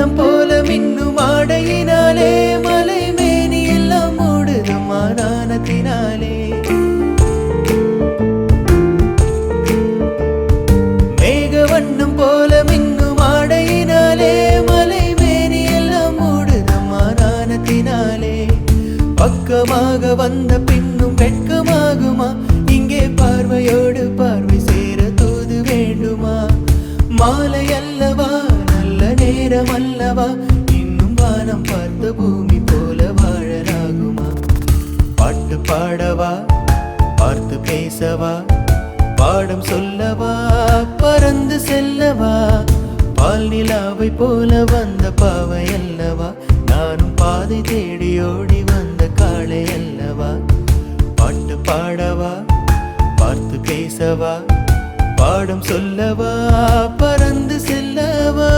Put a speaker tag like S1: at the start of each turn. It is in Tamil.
S1: வண்ணம் போல மின்னும் ஆடையினாலே மலை மேனி எல்லாம் மூடுதம்மா நாணத்தினாலே. மேக வண்ணம் போல மின்னும் ஆடையினாலே மலை மேனி எல்லாம் மூடுதம்மா நாணத்தினாலே. பக்கமாக வந்த பின்னும் வெட்கமாகுமா? இங்கே பார்வையோடு பார்வை சேர தூது வேண்டுமா? மாலை அல்லவா, நல்ல நேரம் அல்லவா, இன்னும் வானம் பார்த்த பூமி போல வாழலாகுமா? பாட்டு பாடவா, பார்த்து பேசவா, பாடம் சொல்லவா, பறந்து செல்லவா? பால் நிலாவை போல வந்த பாவை அல்லவா, நானும் பாதை தேடி ஓடி வந்த காளை அல்லவா? பாட்டு பாடவா, பார்த்து பேசவா, பாடம் சொல்லவா, பறந்து செல்லவா?